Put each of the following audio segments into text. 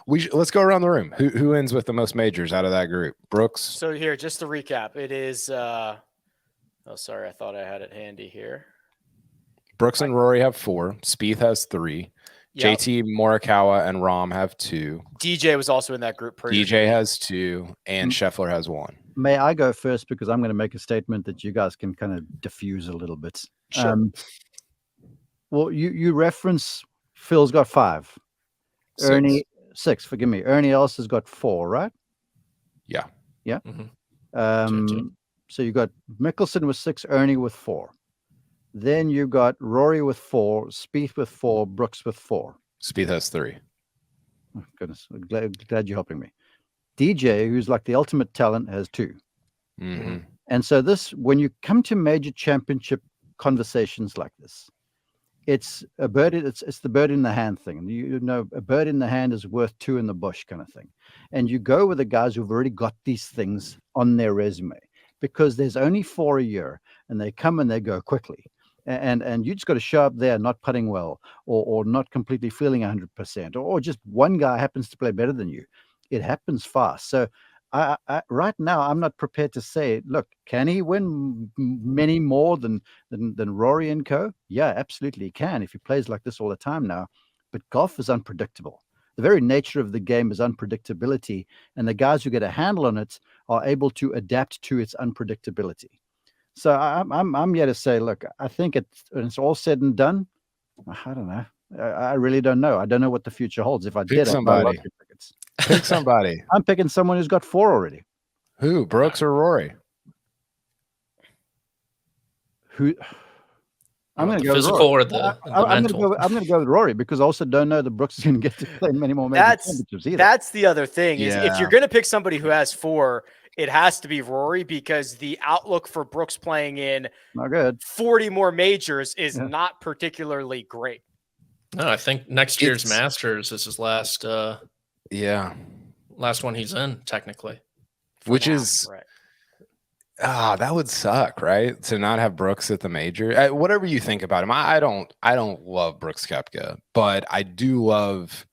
Let's go around the room. Who ends with the most majors out of that group? Brooks. So here, just to recap, it is. Oh, sorry, I thought I had it handy here. Brooks and Rory have 4. Spieth has 3. Yep. JT, Morikawa, and Rahm have 2. DJ was also in that group. DJ has 2, and Scheffler has 1. May I go first, because I'm going to make a statement that you guys can kind of diffuse a little bit. Sure. Well, you reference Phil's got 5. 6. Ernie 6. Forgive me. Ernie Els has got 4, right? Yeah. Yeah. Mm-hmm. So you got Mickelson with 6, Ernie with 4. Then you got Rory with 4, Spieth with 4, Brooks with 4. Spieth has 3. Oh, goodness, glad you're helping me. DJ, who's like the ultimate talent, has 2. Mm-hmm. And so when you come to major championship conversations like this, it's a bird. It's the bird in the hand thing. You know, a bird in the hand is worth 2 in the bush kind of thing. And you go with the guys who've already got these things on their resume, because there's only 4 a year, and they come and they go quickly. And you just got to show up there not putting well, or not completely feeling 100%, or just one guy happens to play better than you. It happens fast. So I right now, I'm not prepared to say, look, can he win many more than Rory and co? Yeah, absolutely he can, if he plays like this all the time now. But golf is unpredictable. The very nature of the game is unpredictability, and the guys who get a handle on it are able to adapt to its unpredictability. So I'm here to say, look, I think when it's all said and done, I don't know. I really don't know. I don't know what the future holds. If I Pick did, somebody. Pick somebody. I'm picking someone who's got 4 already. Who? Brooks or Rory? Who? I'm going to go physical with Rory. Or the mental. I'm going to go with Rory, because I also don't know that Brooks is going to get to play many more major championships either. That's the other thing is, if you're going to pick somebody who has 4, it has to be Rory, because the outlook for Brooks playing in not good 40 more majors is not particularly great. No, I think next year's Masters is his last. Last one he's in, technically. Which is right. That would suck, right? To not have Brooks at the major. Whatever you think about him, I don't love Brooks Koepka, but I do love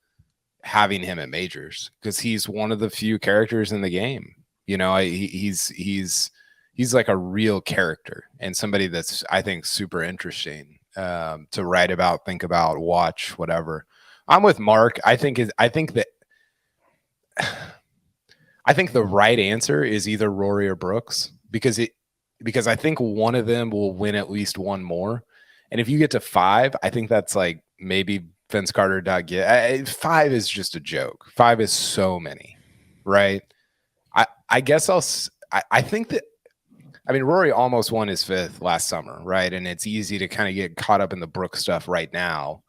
having him at majors, because he's one of the few characters in the game. You know, he's like a real character, and somebody that's, I think, super interesting to write about, think about, watch, whatever. I'm with Mark. I think the right answer is either Rory or Brooks, because I think one of them will win at least one more. And if you get to 5, I think that's like maybe Vince Carter. 5 is just a joke. 5 is so many, right? I guess I think that, I mean, Rory almost won his 5th last summer, right? And it's easy to kind of get caught up in the Brooks stuff right now.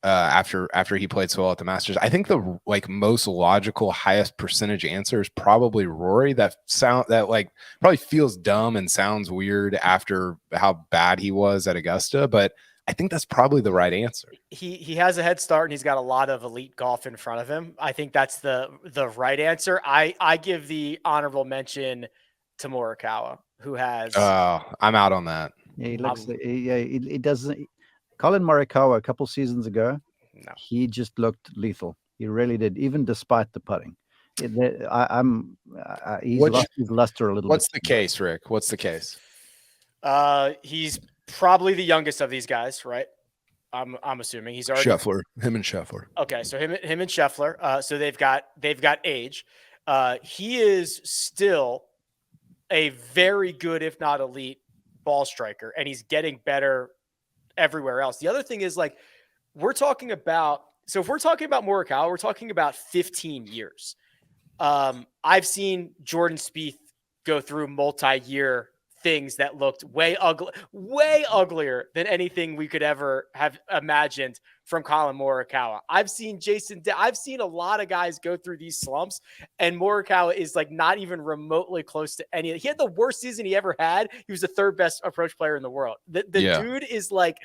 After he played so well at the Masters, I think the most logical, highest percentage answer is probably Rory. That probably feels dumb and sounds weird after how bad he was at Augusta, but I think that's probably the right answer. He has a head start, and he's got a lot of elite golf in front of him. I think that's the right answer. I give the honorable mention to Morikawa, who has. I'm out on that. Yeah, he looks. He doesn't. Colin Morikawa a couple seasons ago, he just looked lethal. He really did, even despite the putting. He's lost his luster a little bit. What's the case, Rick? What's the case? He's probably the youngest of these guys, right? I'm assuming he's already him and Scheffler. Okay, so him and Scheffler. So they've got age. He is still a very good, if not elite, ball striker, and he's getting better everywhere else. The other thing is, like, we're talking about, so if we're talking about Morikawa, we're talking about 15 years. I've seen Jordan Spieth go through multi-year things that looked way uglier than anything we could ever have imagined from Colin Morikawa. I've seen I've seen a lot of guys go through these slumps, and Morikawa is like not even remotely close to any. He had the worst season he ever had. He was the 3rd best approach player in the world. The dude is like,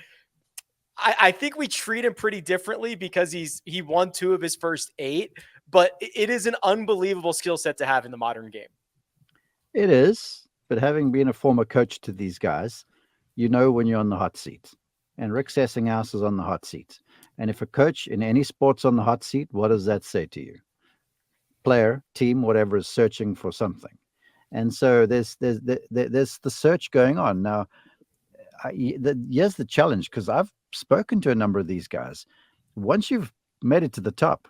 I think we treat him pretty differently because he won 2 of his first 8, but it is an unbelievable skill set to have in the modern game. It is. But having been a former coach to these guys, you know when you're on the hot seat. And Rick Sessinghouse is on the hot seat. And if a coach in any sport's on the hot seat, what does that say to you? Player, team, whatever is searching for something. And so there's the search going on now. Here's the challenge, because I've spoken to a number of these guys. Once you've made it to the top,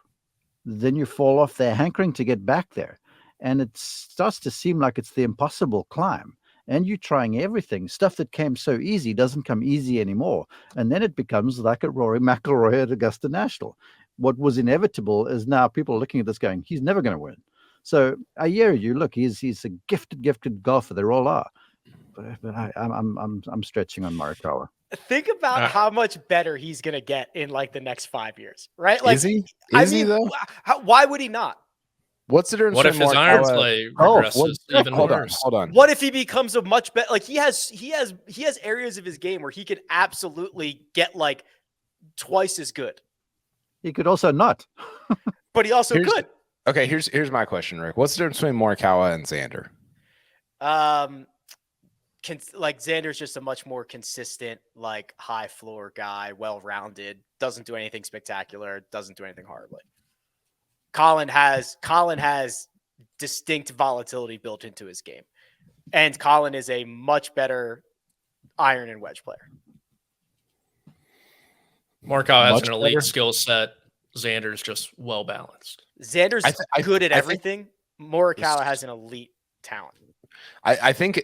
then you fall off there hankering to get back there. And it starts to seem like it's the impossible climb. And you're trying everything. Stuff that came so easy doesn't come easy anymore. And then it becomes like a Rory McIlroy at Augusta National. What was inevitable is now people are looking at this going, he's never going to win. So I hear you. Look, he's a gifted golfer. They all are. But I'm stretching on Morikawa. Think about how much better he's going to get in like the next 5 years, right? Like, Is he? Is he though? Why would he not? What's the difference? What if his iron play regresses even worse? Hold on. What if he becomes a much better? Like he has areas of his game where he could absolutely get like twice as good. He could also not. But he also could. Okay, here's my question, Rick. What's the difference between Morikawa and Xander? Like Xander's just a much more consistent, like high floor guy, well-rounded, doesn't do anything spectacular, doesn't do anything horribly. Colin has distinct volatility built into his game. And Colin is a much better iron and wedge player. Morikawa has an elite skill set. Xander's just well balanced. Xander's good at everything. Morikawa has an elite talent. I think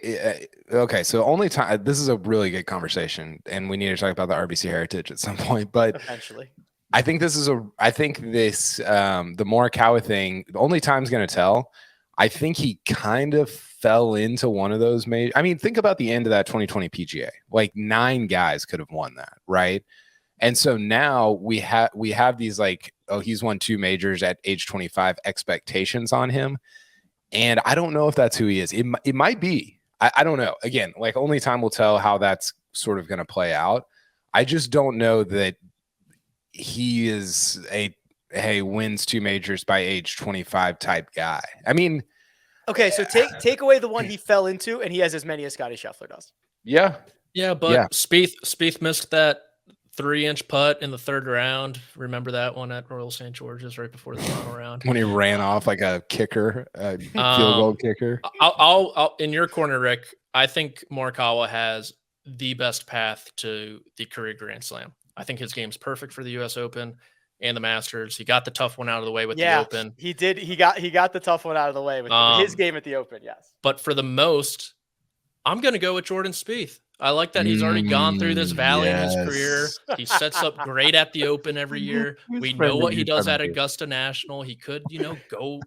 okay. So only time this is a really good conversation, and we need to talk about the RBC heritage at some point. But eventually, I think this the Morikawa thing. The only time's going to tell. I think he kind of fell into one of those major. I mean, think about the end of that 2020 PGA. Like 9 guys could have won that, right? And so now we have these like, oh, he's won 2 majors at age 25 expectations on him. And I don't know if that's who he is. It might be. I don't know. Again, like only time will tell how that's sort of going to play out. I just don't know that he is wins 2 majors by age 25 type guy. I mean, okay, so take away the one he fell into, and he has as many as Scottie Scheffler does. Yeah, but Spieth missed that 3-inch putt in the 3rd round. Remember that one at Royal St. George's right before the final round when he ran off like a kicker, field goal kicker. I'll in your corner, Rick. I think Morikawa has the best path to the career Grand Slam. I think his game's perfect for the U.S. Open and the Masters. He got the tough one out of the way with the Open. He did. He got the tough one out of the way with his game at the Open. Yes, but for the most, I'm going to go with Jordan Spieth. I like that he's already gone through this valley in his career. He sets up great at the Open every year. We know what he does at Augusta National. He could, go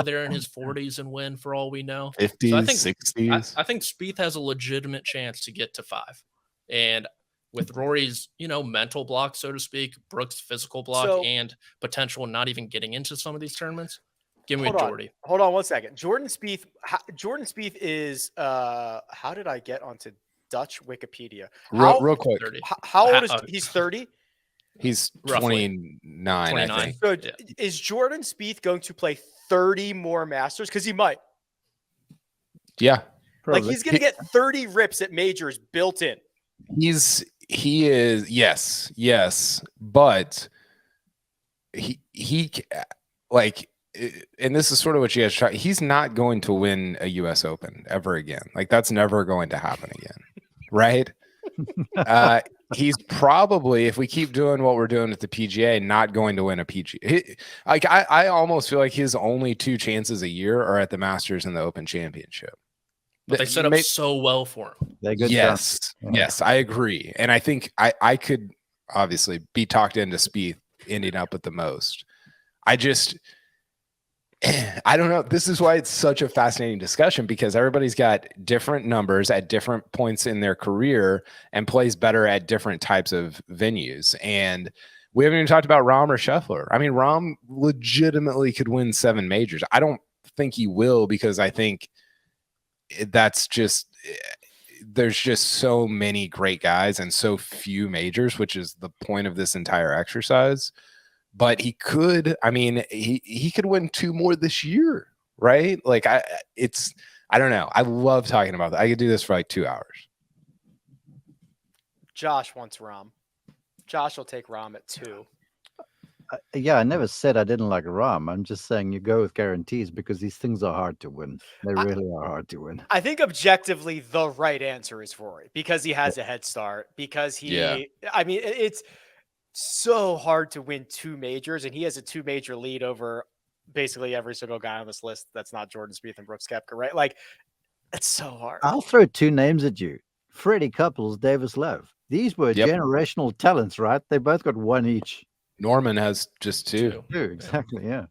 there in his 40s and win for all we know. 50s, 60s. I think Spieth has a legitimate chance to get to 5. And with Rory's, mental block, so to speak, Brooks' physical block, and potential not even getting into some of these tournaments, give me a Jordy. Hold on 1 second. Jordan Spieth is how did I get onto Dutch Wikipedia? Real quick. How old is he? He's 30? He's 29, I think. So is Jordan Spieth going to play 30 more Masters? Because he might. Yeah. Like he's going to get 30 rips at majors built in. He is, yes. But he like, and this is sort of what you guys try. He's not going to win a U.S. Open ever again. Like that's never going to happen again. Right. He's probably, if we keep doing what we're doing at the PGA, not going to win a PGA. I almost feel like his only 2 chances a year are at the Masters and the Open Championship. But they set up so well for him. Yes, I agree. And I think I could obviously be talked into Spieth ending up with the most. I don't know. This is why it's such a fascinating discussion, because everybody's got different numbers at different points in their career and plays better at different types of venues. And we haven't even talked about Rahm or Scheffler. I mean, Rahm legitimately could win 7 majors. I don't think he will, because I think that's just, there's just so many great guys and so few majors, which is the point of this entire exercise. But he could, I mean, he could win 2 more this year, right? Like I don't know. I love talking about that. I could do this for like 2 hours. Josh wants Rahm. Josh will take Rahm at 2. Yeah, I never said I didn't like Rahm. I'm just saying you go with guarantees because these things are hard to win. They really are hard to win. I think objectively the right answer is Rory because he has a head start. Because I mean, it's so hard to win 2 majors, and he has a 2 major lead over basically every single guy on this list that's not Jordan Spieth and Brooks Koepka, right? Like, it's so hard. I'll throw 2 names at you. Freddie Couples, Davis Love. These were generational talents, right? They both got 1 each. Norman has just 2. Exactly, yeah.